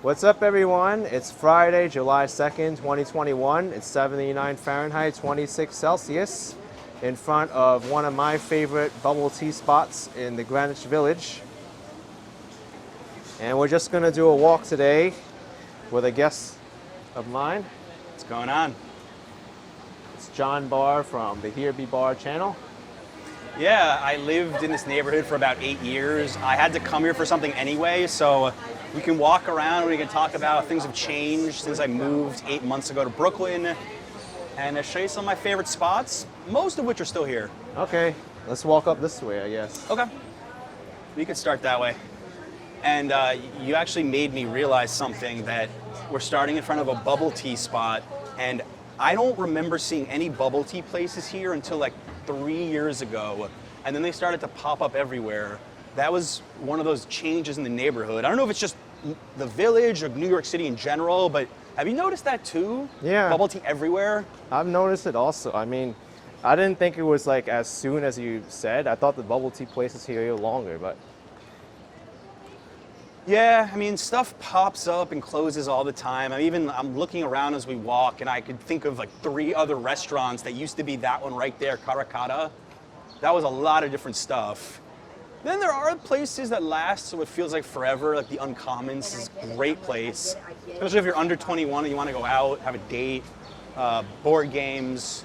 What's up, everyone? It's Friday, July 2nd, 2021. It's 79 Fahrenheit, 26 Celsius, in front of one of my favorite bubble tea spots in the Greenwich Village. And we're just gonna do a walk today with a guest of mine. What's going on? It's John Barr from the Here Be Bar channel. Yeah, I lived in this neighborhood for about 8 years. I had to come here for something anyway, so we can walk around and we can talk about things have changed since I moved 8 months ago to Brooklyn, and I'll show you some of my favorite spots, most of which are still here. Okay, let's walk up this way, I guess. Okay, we could start that way. And you actually made me realize something, that we're starting in front of a bubble tea spot, and I don't remember seeing any bubble tea places here until like 3 years ago, and then they started to pop up everywhere. That was one of those changes in the neighborhood. I don't know if it's just the village or New York City in general, but have you noticed that too? Yeah. Bubble tea everywhere? I've noticed it also. I mean, I didn't think it was like as soon as you said. I thought the bubble tea places here were longer, but Yeah, I mean, stuff pops up and closes all the time. I'm looking around as we walk, and I could think of like 3 other restaurants that used to be that one right there, Karakata. That was a lot of different stuff. Then there are places that last, so it feels like forever, like the Uncommons is a great place. Especially if you're under 21 and you want to go out, have a date, board games.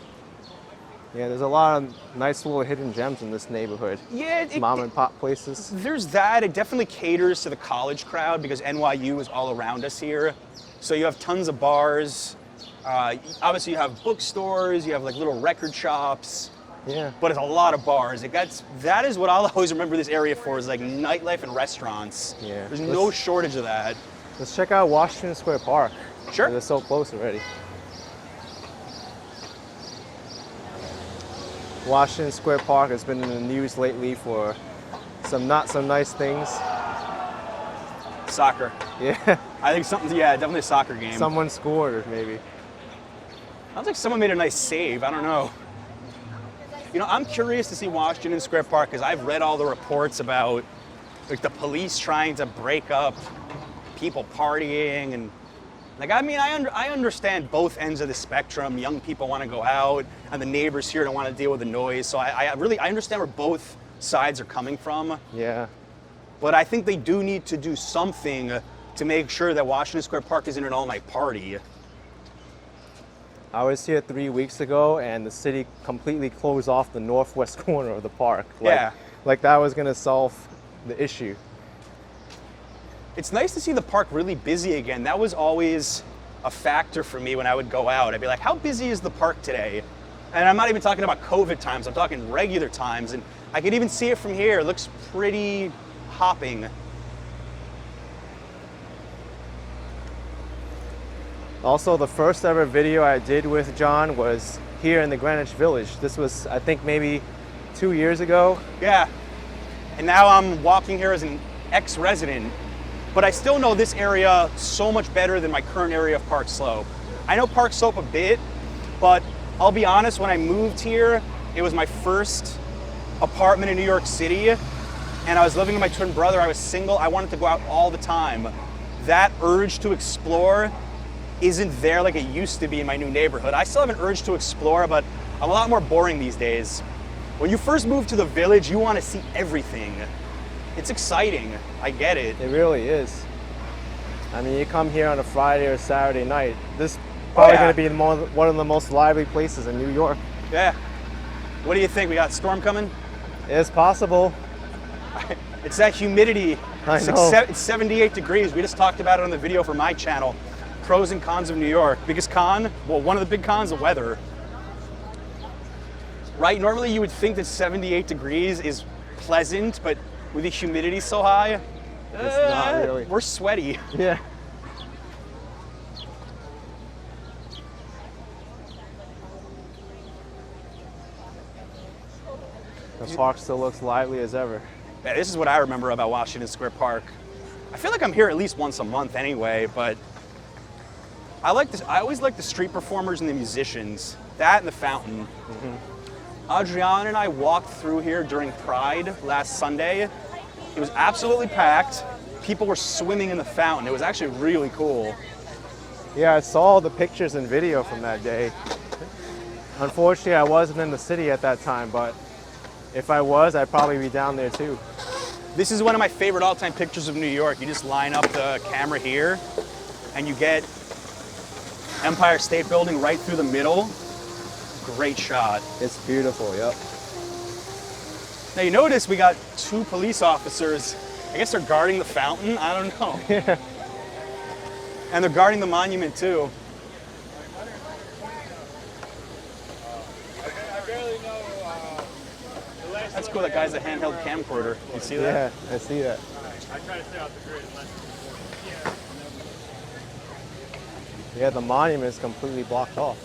yeah, there's a lot of nice little hidden gems in this neighborhood. Yeah, Mom and pop places. There's that. It definitely caters to the college crowd because NYU is all around us here. So you have tons of bars. Obviously you have bookstores, you have like little record shops. Yeah. But it's a lot of bars. That is what I'll always remember this area for, is like nightlife and restaurants. Yeah. There's no shortage of that. Let's check out Washington Square Park. Sure. They're so close already. Washington Square Park has been in the news lately for some not so nice things. Soccer. Yeah. I think definitely a soccer game. Someone scored, maybe. Sounds like someone made a nice save. I don't know. You know, I'm curious to see Washington Square Park because I've read all the reports about like the police trying to break up people partying, and like, I mean, I understand both ends of the spectrum. Young people want to go out, and the neighbors here don't want to deal with the noise. So I understand where both sides are coming from. Yeah. But I think they do need to do something to make sure that Washington Square Park isn't an all-night party. I was here 3 weeks ago, and the city completely closed off the northwest corner of the park. Yeah. Like that was gonna solve the issue. It's nice to see the park really busy again. That was always a factor for me when I would go out. I'd be like, how busy is the park today? And I'm not even talking about COVID times, I'm talking regular times. And I could even see it from here. It looks pretty hopping. Also, the first ever video I did with John was here in the Greenwich Village. This was, I think, maybe 2 years ago. Yeah. And now I'm walking here as an ex-resident, but I still know this area so much better than my current area of Park Slope. I know Park Slope a bit, but I'll be honest, when I moved here, it was my first apartment in New York City, and I was living with my twin brother. I was single. I wanted to go out all the time. That urge to explore isn't there like it used to be in my new neighborhood. I still have an urge to explore, but I'm a lot more boring these days. When you first move to the village, you want to see everything. It's exciting. I get it. It really is. I mean, you come here on a Friday or Saturday night, this is probably going to be one of the most lively places in New York. Yeah. What do you think? We got a storm coming? It's possible. It's that humidity. I know. It's 78 degrees. We just talked about it on the video for my channel. Pros and cons of New York. Biggest con? Well, one of the big cons, the weather. Right? Normally you would think that 78 degrees is pleasant, but with the humidity so high, it's not really. We're sweaty. Yeah. The park still looks lively as ever. Yeah, this is what I remember about Washington Square Park. I feel like I'm here at least once a month anyway, but I always like the street performers and the musicians. That and the fountain. Mm-hmm. Adriana and I walked through here during Pride last Sunday. It was absolutely packed. people were swimming in the fountain. It was actually really cool. Yeah, I saw the pictures and video from that day. Unfortunately, I wasn't in the city at that time, but if I was, I'd probably be down there too. This is one of my favorite all-time pictures of New York. You just line up the camera here, and you get Empire State Building right through the middle. Great shot. It's beautiful, yep. Now you notice we got 2 police officers. I guess they're guarding the fountain, I don't know. Yeah. And they're guarding the monument too. That's cool, that guy's a handheld camcorder. You see that? Yeah, I see that. I try to stay off the grid unless Yeah, the monument is completely blocked off.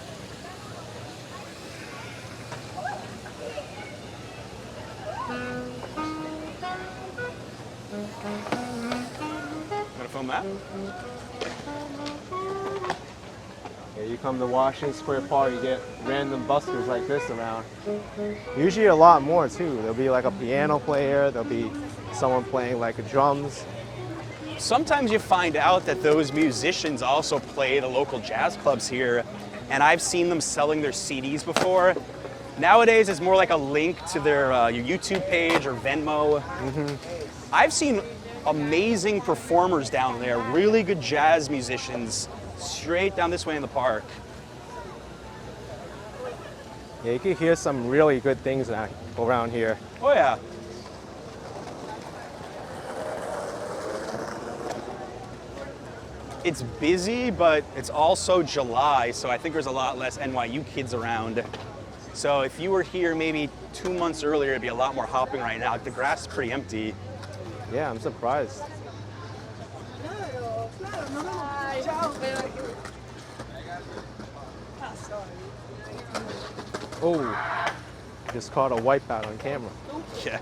Gonna film that? Yeah, you come to Washington Square Park, you get random buskers like this around. Usually a lot more too. There'll be like a piano player, there'll be someone playing like drums. Sometimes you find out that those musicians also play the local jazz clubs here, and I've seen them selling their CDs before. Nowadays, it's more like a link to their your YouTube page or Venmo. I've seen amazing performers down there, really good jazz musicians, straight down this way in the park. Yeah, you can hear some really good things around here. Oh yeah. It's busy, but it's also July, so I think there's a lot less NYU kids around. So if you were here maybe 2 months earlier, it'd be a lot more hopping right now. The grass is pretty empty. Yeah, I'm surprised. Oh, just caught a wipeout on camera. Yeah.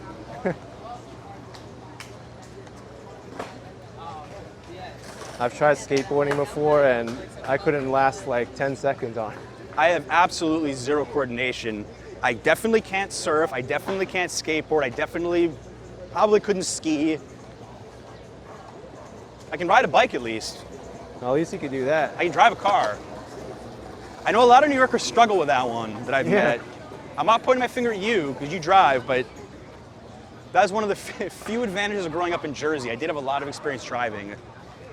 I've tried skateboarding before and I couldn't last like 10 seconds on it. I have absolutely zero coordination. I definitely can't surf. I definitely can't skateboard. I definitely probably couldn't ski. I can ride a bike at least. Well, at least you could do that. I can drive a car. I know a lot of New Yorkers struggle with that one that I've met. I'm not pointing my finger at you because you drive, but that's one of the few advantages of growing up in Jersey. I did have a lot of experience driving.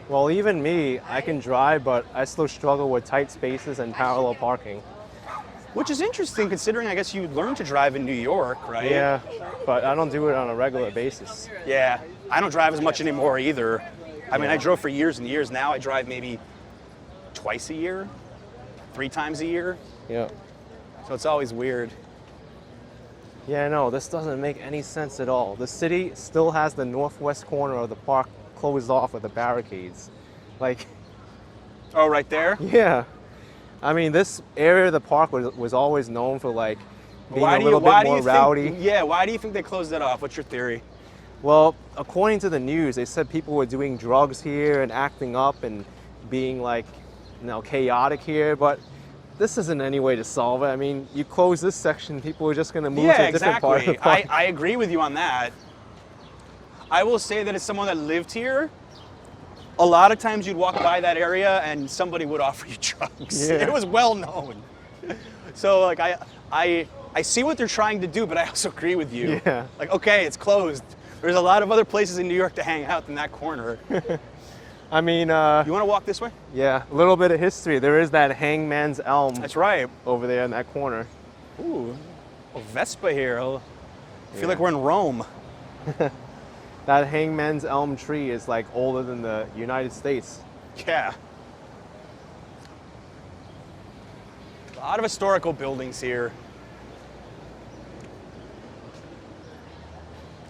Well, even me, I can drive, but I still struggle with tight spaces and parallel parking. Which is interesting considering I guess you learned to drive in New York, right? Yeah, but I don't do it on a regular basis. Yeah, I don't drive as much anymore either. I mean, I drove for years and years. Now I drive maybe twice a year, 3 times a year. Yeah. So it's always weird. Yeah, no, this doesn't make any sense at all. The city still has the northwest corner of the park closed off with the barricades. Like, Oh, right there? yeah. I mean, this area of the park was always known for like being a little bit more rowdy. Yeah, why do you think they closed that off? What's your theory? Well, according to the news, they said people were doing drugs here and acting up and being like, chaotic here, but this isn't any way to solve it. I mean, you close this section, people are just going to move to a different part of the park. I agree with you on that. I will say that as someone that lived here, a lot of times you'd walk by that area and somebody would offer you drugs. Yeah. It was well known. So like I see what they're trying to do, but I also agree with you. Yeah. Like, okay, it's closed. There's a lot of other places in New York to hang out than that corner. I mean, You want to walk this way? yeah, a little bit of history. There is that Hangman's Elm That's right. over there in that corner. Ooh, a Vespa here. I feel Yeah. like we're in Rome. That Hangman's Elm tree is like older than the United States. Yeah. A lot of historical buildings here.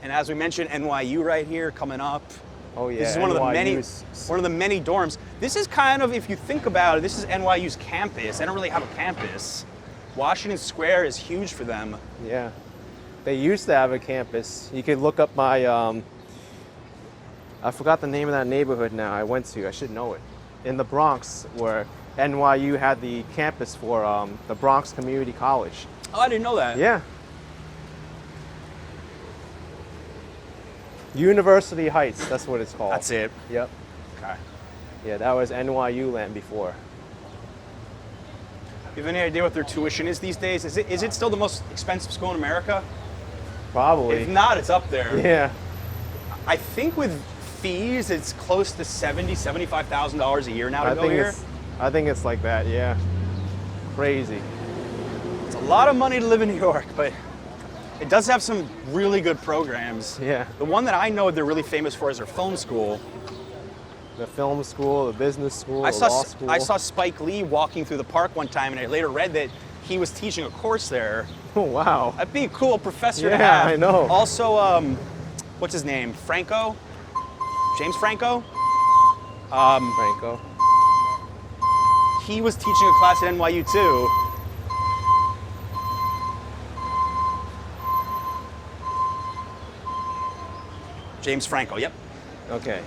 And as we mentioned, NYU right here coming up. Oh yeah, This is one of NYU's. the many dorms. This is kind of, if you think about it, this is NYU's campus. They don't really have a campus. Washington Square is huge for them. Yeah, they used to have a campus. You could look up my, I forgot the name of that neighborhood now I went to. I should know it. In the Bronx, where NYU had the campus for the Bronx Community College. Oh, I didn't know that. Yeah. University Heights, that's what it's called. That's it. Yep. Okay. Yeah, that was NYU land before. You have any idea what their tuition is these days? Is it still the most expensive school in America? Probably. If not, it's up there. Yeah. I think with fees, it's close to $75,000 a year now to go here. I think it's like that, yeah. Crazy. It's a lot of money to live in New York, but it does have some really good programs. Yeah. The one that I know they're really famous for is their film school. The film school, the business school, I the law school. saw Spike Lee walking through the park one time, and I later read that he was teaching a course there. Oh, wow. That'd be a cool professor to Yeah, have. I know. Also, what's his name? Franco? James Franco? Franco. He was teaching a class at NYU too. James Franco, yep. Okay.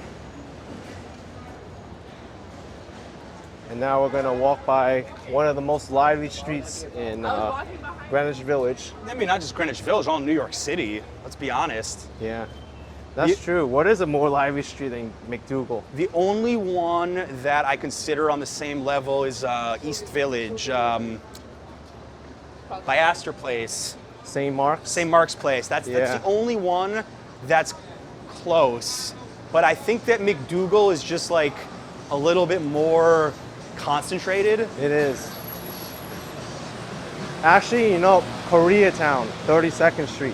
And now we're gonna walk by one of the most lively streets in Greenwich Village. I mean, not just Greenwich Village, all New York City, let's be honest. Yeah, that's true. What is a more lively street than MacDougal? The only one that I consider on the same level is East Village, by Astor Place. St. Mark's? St. Mark's Place. That's the only one that's close. But I think that MacDougal is just like a little bit more concentrated. It is. Actually, you know, Koreatown, 32nd Street.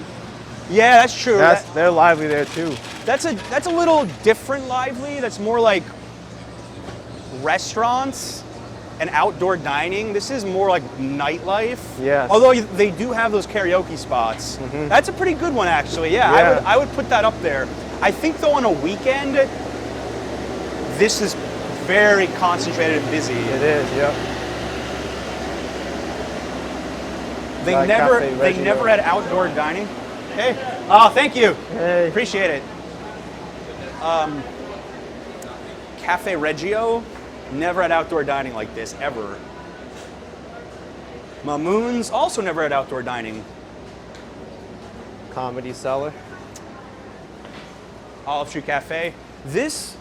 Yeah, that's true. They're lively there too. That's a little different lively. That's more like restaurants and outdoor dining. This is more like nightlife. Yes. Although they do have those karaoke spots. Mm-hmm. That's a pretty good one, actually. Yeah, I would put that up there. I think though on a weekend, this is very concentrated and busy. It is. Yep. They never had outdoor dining. Hey. Oh, thank you. Hey. Appreciate it. Cafe Reggio never had outdoor dining like this, ever. Mamoon's also never had outdoor dining. Comedy Cellar. Olive Tree Cafe. This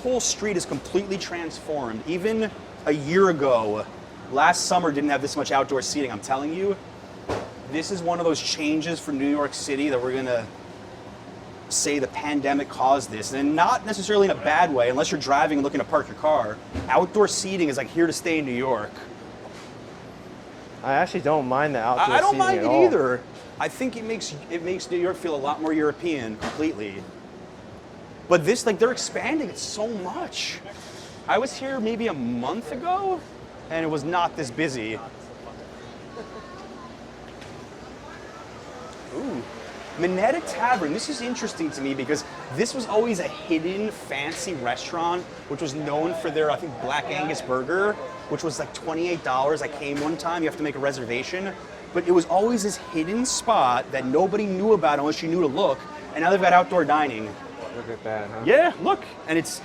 whole street is completely transformed. Even a year ago, last summer didn't have this much outdoor seating, I'm telling you. This is one of those changes for New York City that we're gonna say the pandemic caused this, and not necessarily in a bad way, unless you're driving and looking to park your car. Outdoor seating is like here to stay in New York. I actually don't mind the outdoor seating I don't mind at it all. either. I think it makes New York feel a lot more European completely. But this, like, they're expanding it so much. I was here maybe a month ago, and it was not this busy. Ooh, Minetta Tavern. This is interesting to me because this was always a hidden, fancy restaurant, which was known for their, I think, Black Angus burger, which was like $28. I came one time, you have to make a reservation. But it was always this hidden spot that nobody knew about unless you knew to look, and now they've got outdoor dining. Look at that, huh? Yeah, look, and it's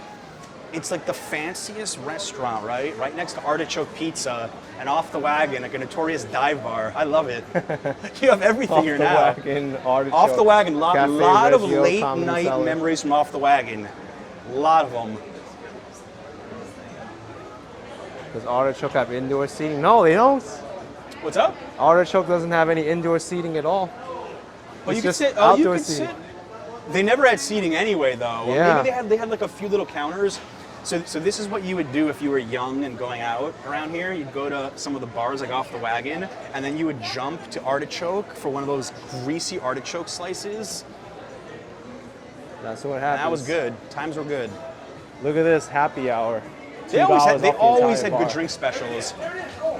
like the fanciest restaurant, right? Right next to Artichoke Pizza and Off the Wagon, like a notorious dive bar. I love it. You have everything here now. Off the Wagon, Artichoke. Off the Wagon, lot of Reggio, late Comedy night Cellar. memories from Off the Wagon. A lot of them. Does Artichoke have indoor seating? No, they don't. What's up? Artichoke doesn't have any indoor seating at all. Oh, It's you can just sit. Oh, you outdoor can seating. sit. They never had seating anyway, though. Yeah. Maybe they had like a few little counters. So this is what you would do if you were young and going out around here. You'd go to some of the bars like Off the Wagon, and then you would jump to Artichoke for one of those greasy artichoke slices. That's what happens. That was good. Times were good. Look at this happy hour. They always $2 had off the good entire bar. drink specials.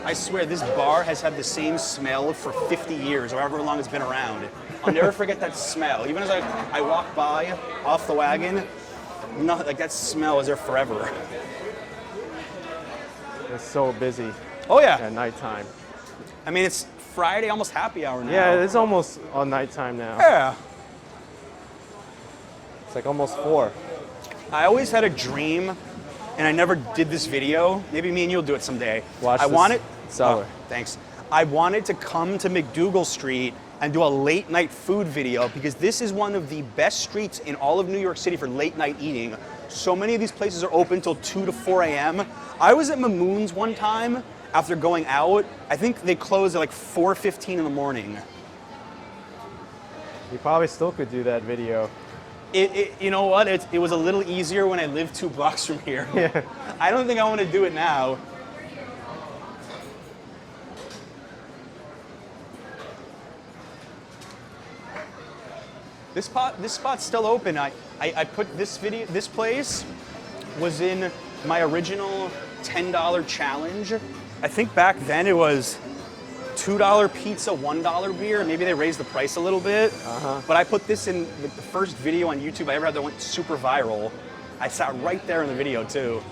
I swear, this bar has had the same smell for 50 years, or however long it's been around. I'll never forget that smell. Even as I walk by Off the Wagon, like that smell is there forever. It's so busy Oh yeah. at nighttime. I mean, it's Friday, almost happy hour now. Yeah, it's almost on nighttime now. Yeah. It's like almost 4. I always had a dream, and I never did this video. Maybe me and you'll do it someday. Watch I this wanted. cellar. Oh, thanks. I wanted to come to MacDougal Street and do a late night food video because this is one of the best streets in all of New York City for late night eating. So many of these places are open till 2 to 4 a.m. I was at Mamoon's one time after going out. I think they closed at like 4:15 in the morning. You probably still could do that video. You know what? It was a little easier when I lived 2 blocks from here. Yeah. I don't think I want to do it now. This spot's still open. I put this place was in my original $10 challenge. I think back then it was $2 pizza, $1 beer. Maybe they raised the price a little bit. But I put this in the first video on YouTube I ever had that went super viral. I sat right there in the video too.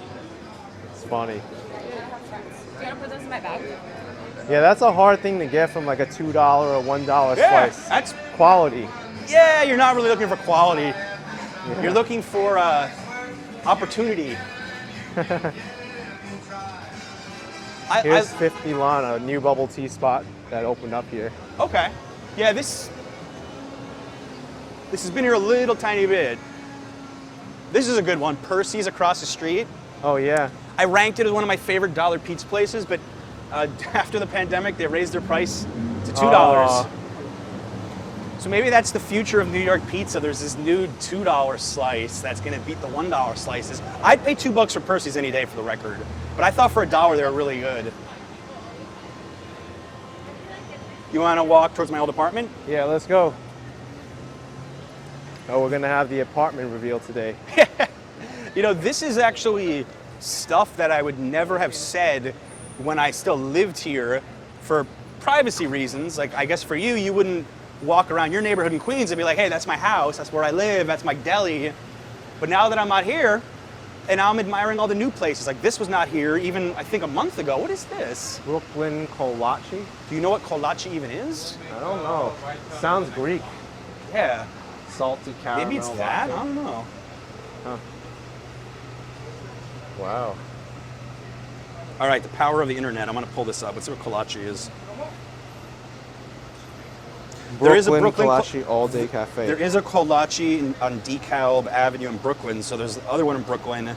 It's funny. Do you want to put those in my bag? Yeah, that's a hard thing to get from like a $2 or $1 Yeah, slice. that's quality. Yeah, you're not really looking for quality. You're looking for opportunity. Here's 50 Lana, a new bubble tea spot that opened up here. Okay. Yeah, this has been here a little tiny bit. This is a good one. Percy's across the street. Oh yeah. I ranked it as one of my favorite dollar pizza places, but after the pandemic, they raised their price to $2. So maybe that's the future of New York pizza. There's this new $2 slice that's gonna beat the $1 slices. I'd pay $2 for Percy's any day for the record, but I thought for $1 they were really good. You wanna walk towards my old apartment? Yeah, let's go. Oh, we're gonna have the apartment reveal today. You know, this is actually stuff that I would never have said when I still lived here for privacy reasons. Like, I guess for you, you wouldn't walk around your neighborhood in Queens and be like, hey, that's my house, that's where I live, that's my deli. But now that I'm out here, and now I'm admiring all the new places. Like, this was not here even, I think, a month ago. What is this? Brooklyn Kolache? Do you know what kolache even is? I don't know. Sounds Greek. Yeah. Salty caramel. Maybe it's that? I latte. don't know. Huh. Wow. All right, the power of the internet. I'm gonna pull this up. Let's see what kolache is. There is a Brooklyn Kolache All Day Cafe. There is a kolache on DeKalb Avenue in Brooklyn, so there's the other one in Brooklyn.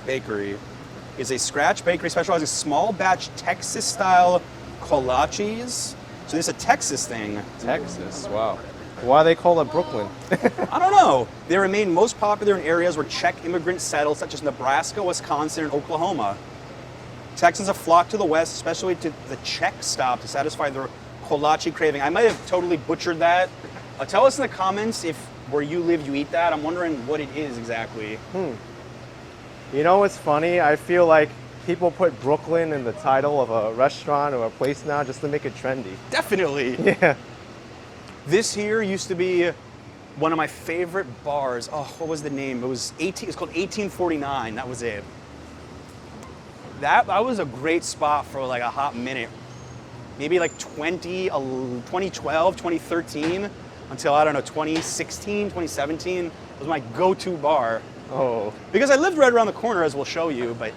Bakery is a scratch bakery specializing in small batch Texas style kolaches. So this is a Texas thing. Texas, wow. Why they call it Brooklyn? I don't know. They remain most popular in areas where Czech immigrants settled, such as Nebraska, Wisconsin, and Oklahoma. Texans have flocked to the West, especially to the Czech stop, to satisfy their kolache craving. I might have totally butchered that. Tell us in the comments if where you live you eat that. I'm wondering what it is exactly. You know what's funny? I feel like people put Brooklyn in the title of a restaurant or a place now just to make it trendy. Definitely. Yeah. This here used to be one of my favorite bars. Oh, what was the name? It was called 1849. That was it. That was a great spot for like a hot minute. Maybe like 2012, 2013, until, I don't know, 2016, 2017 was my go-to bar. Oh. Because I lived right around the corner, as we'll show you, but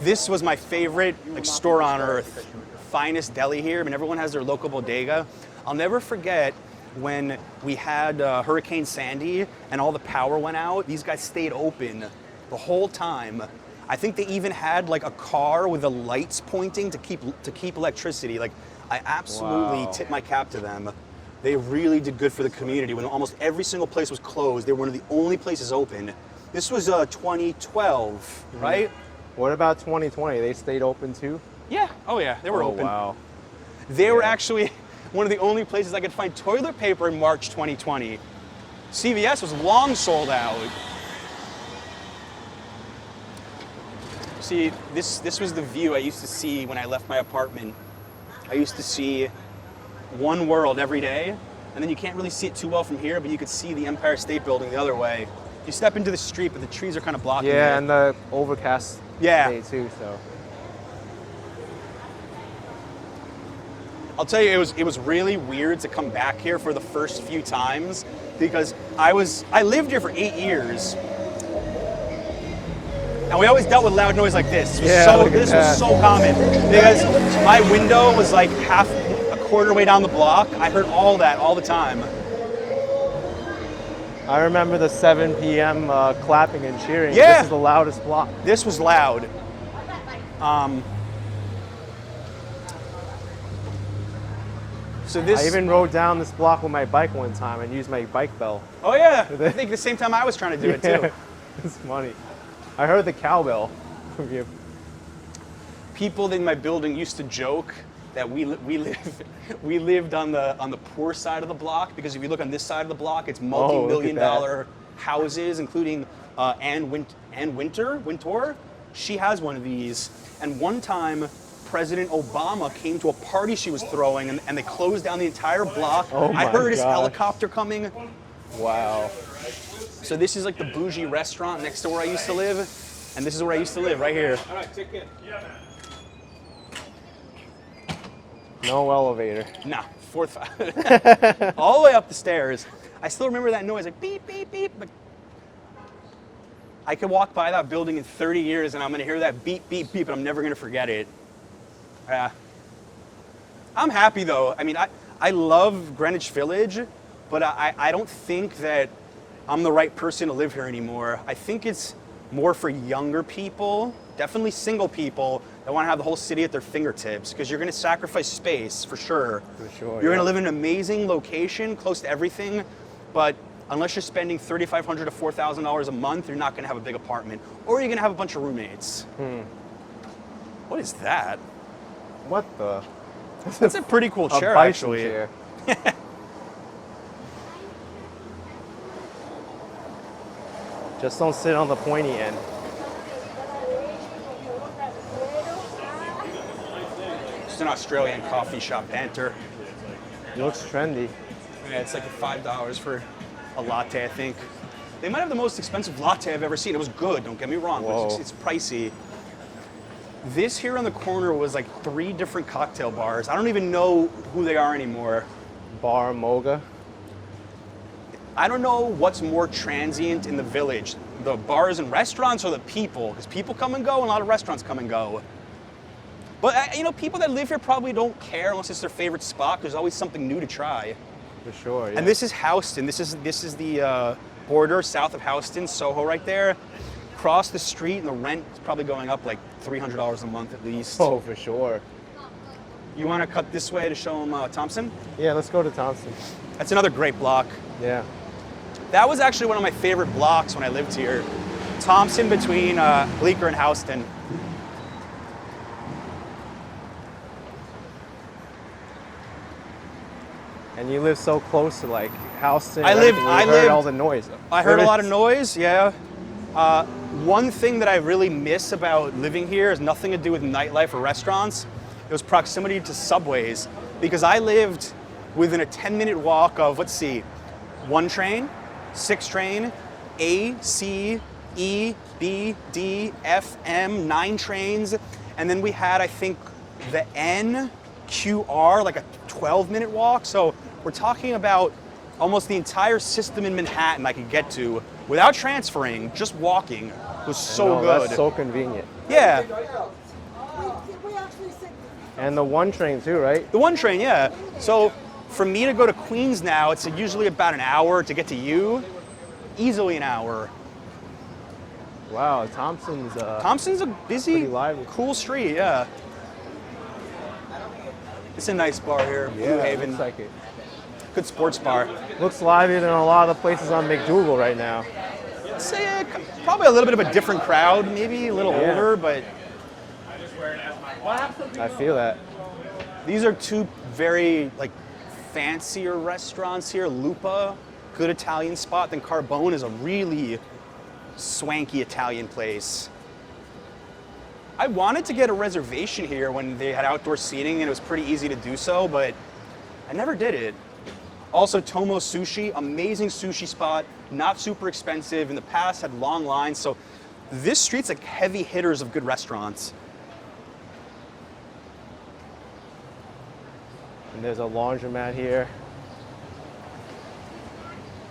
this was my favorite like store on earth. Finest deli here. I mean, everyone has their local bodega. I'll never forget when we had Hurricane Sandy and all the power went out. These guys stayed open the whole time. I think they even had like a car with the lights pointing to keep electricity. Like, I absolutely tip my cap to them. They really did good for the community. When almost every single place was closed, they were one of the only places open. This was 2012, right? What about 2020? They stayed open too? Yeah. Oh yeah, they were open. Wow. They were actually one of the only places I could find toilet paper in March 2020. CVS was long sold out. See, this was the view I used to see when I left my apartment. I used to see One World every day, and then you can't really see it too well from here, but you could see the Empire State Building the other way. You step into the street, but the trees are kind of blocking it. Yeah, and the overcast day too, so. I'll tell you, it was really weird to come back here for the first few times because I lived here for 8 years. And we always dealt with loud noise like this. Yeah, look at This that. was so common because my window was like a quarter way down the block. I heard all that all the time. I remember the 7 p.m. Clapping and cheering. Yeah. This is the loudest block. This was loud. So this. I even rode down this block with my bike one time and used my bike bell. Oh yeah. I think the same time I was trying to do it too. It's funny. I heard the cowbell from you. People in my building used to joke that we lived on the poor side of the block, because if you look on this side of the block, it's multi-million-dollar houses, including Ann Wintour. She has one of these, and one time President Obama came to a party she was throwing, and they closed down the entire block. Oh I my heard his gosh. helicopter coming. Wow. So this is like the bougie restaurant next to where I used to live, and this is where I used to live, right here. All right, take it. Yeah, man. No elevator. Nah, fourth, all the way up the stairs. I still remember that noise, like beep, beep, beep. But I could walk by that building in 30 years and I'm gonna hear that beep, beep, beep, and I'm never gonna forget it. I'm happy though. I mean, I love Greenwich Village, but I don't think that I'm the right person to live here anymore. I think it's more for younger people, definitely single people, that want to have the whole city at their fingertips, because you're going to sacrifice space for sure. For sure, You're going yeah. to live in an amazing location, close to everything, but unless you're spending $3,500 to $4,000 a month, you're not going to have a big apartment, or you're going to have a bunch of roommates. What is that? What the? That's a pretty cool A chair, bison actually. chair. Just don't sit on the pointy end. Just an Australian coffee shop banter. It looks trendy. Yeah, it's like $5 for a latte, I think. They might have the most expensive latte I've ever seen. It was good, don't get me wrong, but Whoa. it's pricey. This here on the corner was like 3 different cocktail bars. I don't even know who they are anymore. Bar Moga. I don't know what's more transient in the village, the bars and restaurants or the people, because people come and go and a lot of restaurants come and go. But you know, people that live here probably don't care unless it's their favorite spot. There's always something new to try. For sure, yeah. And this is Houston. This is the border south of Houston, Soho right there. Cross the street and the rent is probably going up like $300 a month at least. Oh, for sure. You want to cut this way to show them Thompson? Yeah, let's go to Thompson. That's another great block. Yeah. That was actually one of my favorite blocks when I lived here. Thompson between Bleecker and Houston. And you live so close to like Houston. I heard all the noise. I heard a lot of noise, yeah. One thing that I really miss about living here is nothing to do with nightlife or restaurants. It was proximity to subways, because I lived within a 10-minute walk of, let's see, 1 train, 6 train, A, C, E, B, D, F, M, 9 trains, and then we had, I think, the N, Q, R, like a 12-minute walk. So we're talking about almost the entire system in Manhattan I could get to without transferring, just walking. It was so good. That's so convenient. Yeah, And the 1 train too, right? the 1 train, yeah. So for me to go to Queens now, it's usually about an hour to get to you. Easily an hour. Wow, Thompson's Thompson's a busy, pretty lively. cool street, yeah. It's a nice bar here, Blue Yeah, it Haven. looks like it. Good sports bar. Looks livelier than a lot of the places on MacDougal right now. Say probably a little bit of a different crowd, maybe a little Yeah. older, but I feel that. these are 2 very like fancier restaurants here. Lupa, good Italian spot. Then Carbone is a really swanky Italian place. I wanted to get a reservation here when they had outdoor seating, and it was pretty easy to do so, but I never did it. Also, Tomo Sushi, amazing sushi spot, not super expensive. In the past, had long lines, so this street's like heavy hitters of good restaurants. And there's a laundromat here.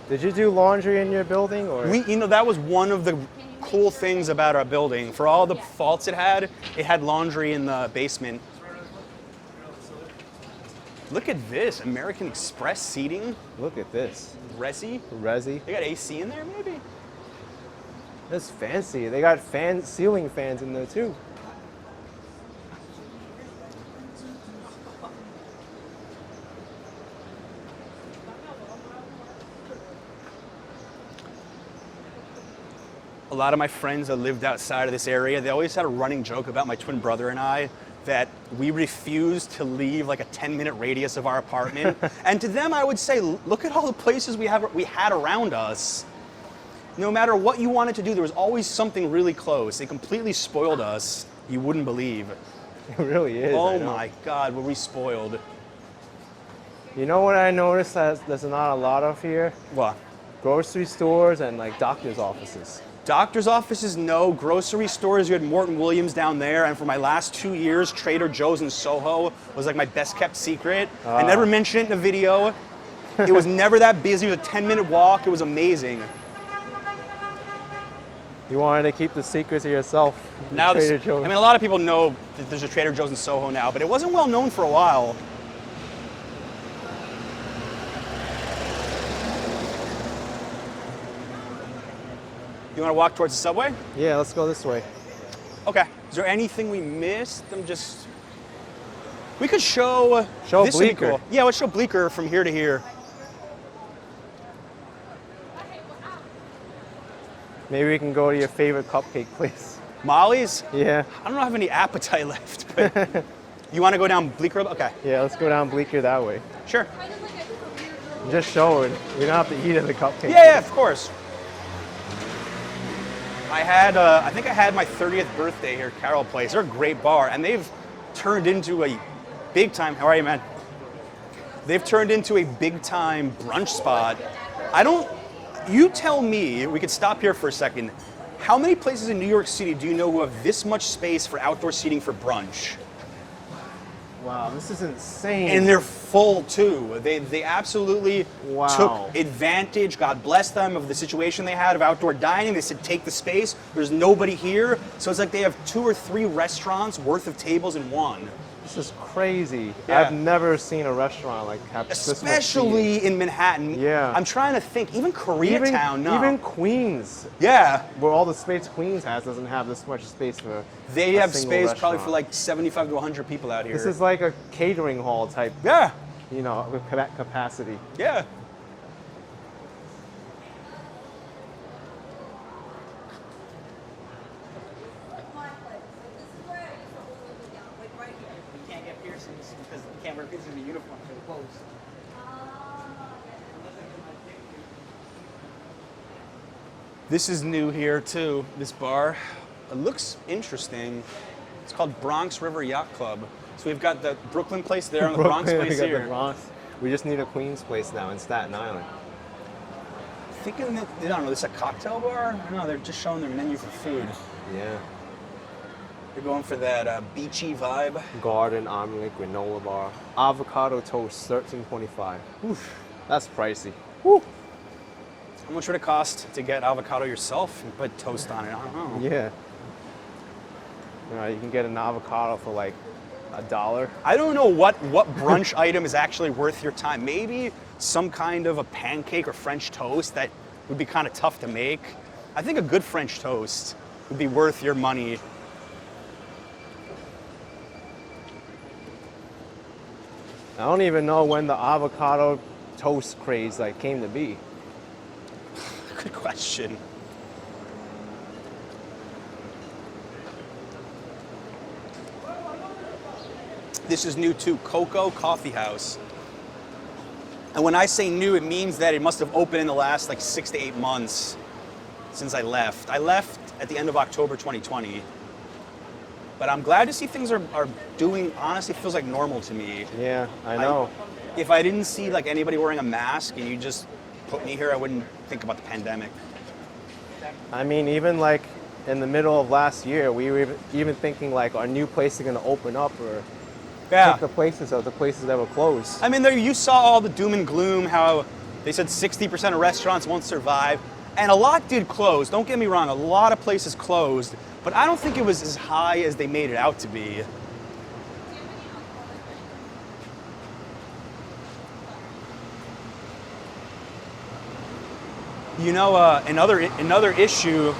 Did you do laundry in your building, or? You know, that was one of the cool things about our building. For all the faults it had laundry in the basement. Look at this, American Express seating. Look at this. Resi. Resi. They got AC in there, maybe? That's fancy. They got ceiling fans in there too. A lot of my friends that lived outside of this area, they always had a running joke about my twin brother and I that we refused to leave like a 10-minute radius of our apartment. And to them, I would say, look at all the places we had around us. No matter what you wanted to do, there was always something really close. They completely spoiled us. You wouldn't believe. It really is. Oh my God, were we spoiled. You know what I noticed that there's not a lot of here? What? Grocery stores and like doctor's offices. Doctor's offices, no. Grocery stores, you had Morton Williams down there. And for my last 2 years, Trader Joe's in Soho was like my best kept secret. I never mentioned it in a video. It was never that busy. It was a 10-minute walk. It was amazing. You wanted to keep the secret to yourself. Now, Trader Joe's. I mean, a lot of people know that there's a Trader Joe's in Soho now, but it wasn't well known for a while. You want to walk towards the subway? Yeah, let's go this way. Okay. Is there anything we missed? We could show. Show this would be Bleecker. cool. Yeah, let's show Bleecker from here to here. Maybe we can go to your favorite cupcake place. Molly's? Yeah. I don't have any appetite left, but you want to go down Bleecker? Okay. Yeah, let's go down Bleecker that way. Sure. Just show it. We don't have to eat at the cupcake. Yeah, of course. I think I had my 30th birthday here at Carroll Place. They're a great bar, and they've turned into a big time. How are you, man? They've turned into a big time brunch spot. You tell me, we could stop here for a second. How many places in New York City do you know who have this much space for outdoor seating for brunch? Wow, this is insane. And they're full too. They absolutely Wow. took advantage, God bless them, of the situation they had of outdoor dining. They said, take the space, there's nobody here. So it's like they have 2 or 3 restaurants worth of tables in one. This is crazy. Yeah. I've never seen a restaurant like have this much seating. Especially in Manhattan. Yeah. I'm trying to think, even Koreatown, no. Even Queens, Yeah. where all the space Queens has, doesn't have this much space for They a have single space probably for restaurant. like 75 to 100 people out here. This is like a catering hall type, Yeah. with capacity. Yeah. You can't get piercings because you can't wear piercings in a uniform for the clothes. This is new here too, this bar. It looks interesting. It's called Bronx River Yacht Club. So we've got the Brooklyn place there and the Bronx Brooklyn, place we got here. the Bronx. We just need a Queens place now in Staten Island. Thinking that, I don't know, this is a cocktail bar? No, they're just showing their menu for food. Yeah. They're going for that beachy vibe. Garden omelet, granola bar, avocado toast, $13.25. Oof, that's pricey. Woo. How much would it cost to get avocado yourself and put toast on it? I don't know. Yeah. You can get an avocado for like $1. I don't know what brunch item is actually worth your time. Maybe some kind of a pancake or French toast that would be kind of tough to make. I think a good French toast would be worth your money. I don't even know when the avocado toast craze came to be. Good question. This is new too, Coco Coffee House. And when I say new, it means that it must have opened in the last 6 to 8 months since I left. I left at the end of October 2020. But I'm glad to see things are doing, honestly, feels like normal to me. Yeah, I know. If I didn't see anybody wearing a mask and you just put me here, I wouldn't think about the pandemic. I mean, even in the middle of last year, we were even thinking our new place is going to open up or take the places of the places that were closed. I mean, you saw all the doom and gloom, how they said 60% of restaurants won't survive. And a lot did close. Don't get me wrong, a lot of places closed, but I don't think it was as high as they made it out to be. You know, another issue,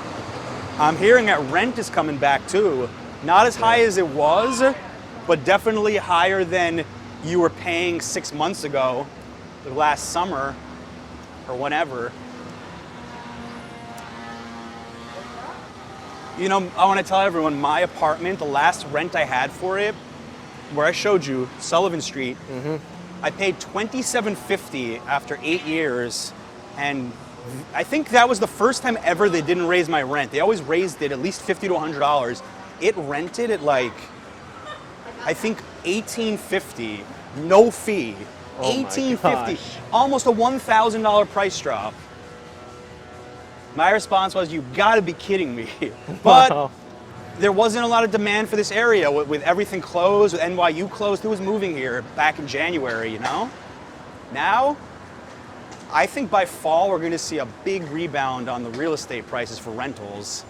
I'm hearing that rent is coming back too. Not as high as it was, but definitely higher than you were paying 6 months ago, last summer, or whenever. You know, I want to tell everyone, my apartment, the last rent I had for it, where I showed you, Sullivan Street, I paid $27.50 after 8 years, and I think that was the first time ever they didn't raise my rent. They always raised it at least $50 to $100. It rented at like, I think $18.50, no fee. Oh $18.50, almost a $1,000 price drop. My response was, you gotta be kidding me. But Wow. there wasn't a lot of demand for this area with everything closed, with NYU closed. Who was moving here back in January, you know? Now, I think by fall we're gonna see a big rebound on the real estate prices for rentals.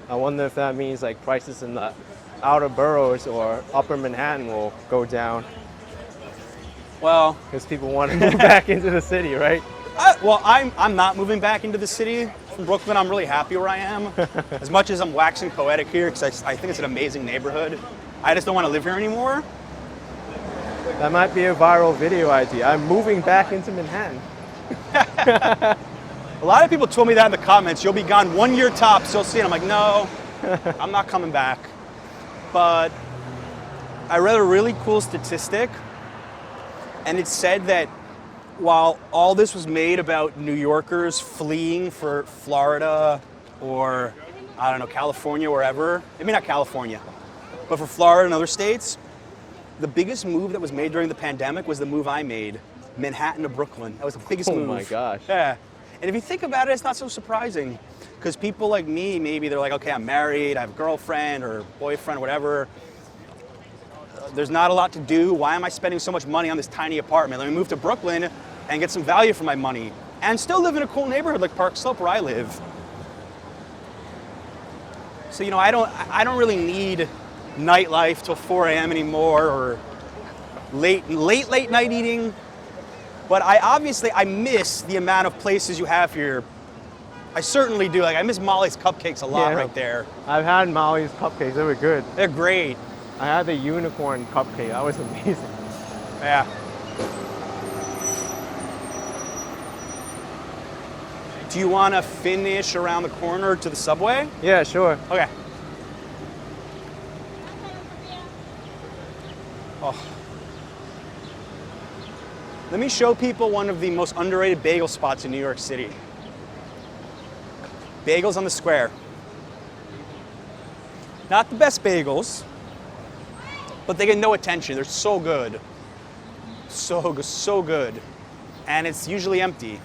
I wonder if that means like prices in the outer boroughs or upper Manhattan will go down Well, because people want to move back into the city, right? I'm not moving back into the city from Brooklyn. I'm really happy where I am. As much as I'm waxing poetic here, because I think it's an amazing neighborhood, I just don't want to live here anymore. That might be a viral video idea. I'm moving back into Manhattan. A lot of people told me that in the comments. You'll be gone 1 year tops. You'll see. And I'm like, no, I'm not coming back. But I read a really cool statistic, and it said that while all this was made about New Yorkers fleeing for Florida or, I don't know, California, wherever, maybe not California, but for Florida and other states, the biggest move that was made during the pandemic was the move I made, Manhattan to Brooklyn. That was the biggest move. Oh my gosh. Yeah. And if you think about it, it's not so surprising, because people like me, maybe they're like, okay, I'm married, I have a girlfriend or boyfriend, whatever. There's not a lot to do. Why am I spending so much money on this tiny apartment? Let me move to Brooklyn and get some value for my money and still live in a cool neighborhood like Park Slope where I live. So, you know, I don't really need nightlife till 4 a.m. anymore, or late night eating. But I miss the amount of places you have here. I certainly do. Like, I miss Molly's Cupcakes a lot right there. I've had Molly's cupcakes. They were good. They're great. I had the unicorn cupcake. That was amazing. Yeah. Do you want to finish around the corner to the subway? Yeah, sure. Okay. Oh. Let me show people one of the most underrated bagel spots in New York City. Bagels on the Square. Not the best bagels, but they get no attention. They're so good. So good. And it's usually empty.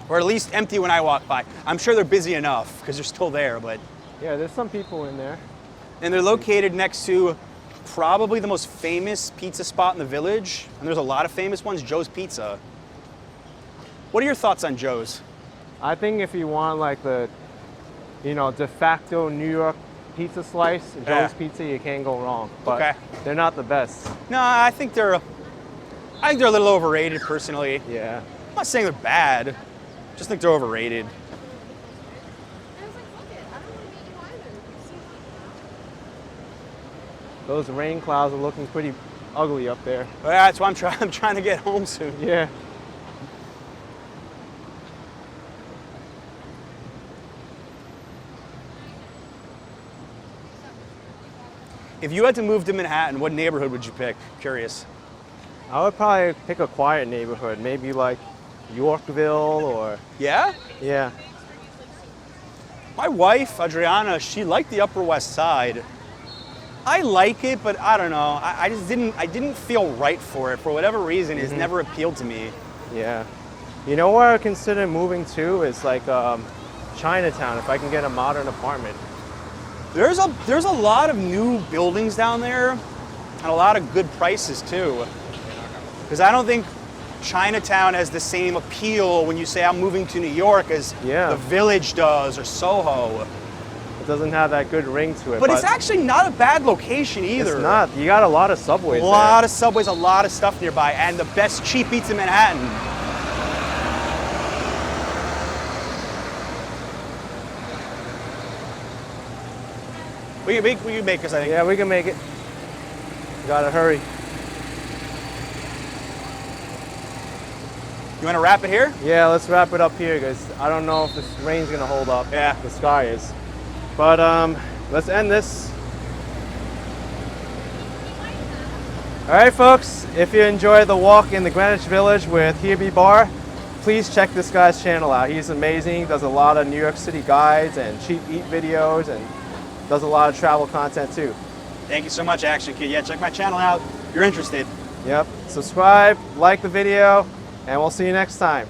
Or at least empty when I walk by. I'm sure they're busy enough because they're still there, but. Yeah, there's some people in there. And they're located next to probably the most famous pizza spot in the Village. And there's a lot of famous ones, Joe's Pizza. What are your thoughts on Joe's? I think if you want like the, de facto New York pizza slice, Joe's Pizza, you can't go wrong. But they're not the best. No, I think they're a little overrated personally. Yeah. I'm not saying they're bad. Just think they're overrated. Those rain clouds are looking pretty ugly up there. Well, that's why I'm trying to get home soon. Yeah. If you had to move to Manhattan, what neighborhood would you pick? Curious. I would probably pick a quiet neighborhood, maybe like Yorkville or... Yeah? Yeah. My wife, Adriana, she liked the Upper West Side. I like it, but I don't know. I didn't feel right for it. For whatever reason, it's never appealed to me. Yeah. You know where I consider moving to is like Chinatown, if I can get a modern apartment. There's a lot of new buildings down there and a lot of good prices too. Because I don't think Chinatown has the same appeal when you say I'm moving to New York as Yeah. the Village does or Soho. It doesn't have that good ring to it. But it's actually not a bad location either. It's not. You got a lot of subways A lot of subways, a lot of stuff nearby, and the best cheap eats in Manhattan. We can make this, I think. Yeah, we can make it. Gotta hurry. You want to wrap it here? Yeah, let's wrap it up here because I don't know if this rain's gonna hold up. Yeah. The sky is. But let's end this. All right, folks. If you enjoyed the walk in the Greenwich Village with Herby Bar, please check this guy's channel out. He's amazing. Does a lot of New York City guides and cheap eat videos and does a lot of travel content too. Thank you so much, ActionKid. Yeah, check my channel out if you're interested. Yep. Subscribe, like the video, and we'll see you next time.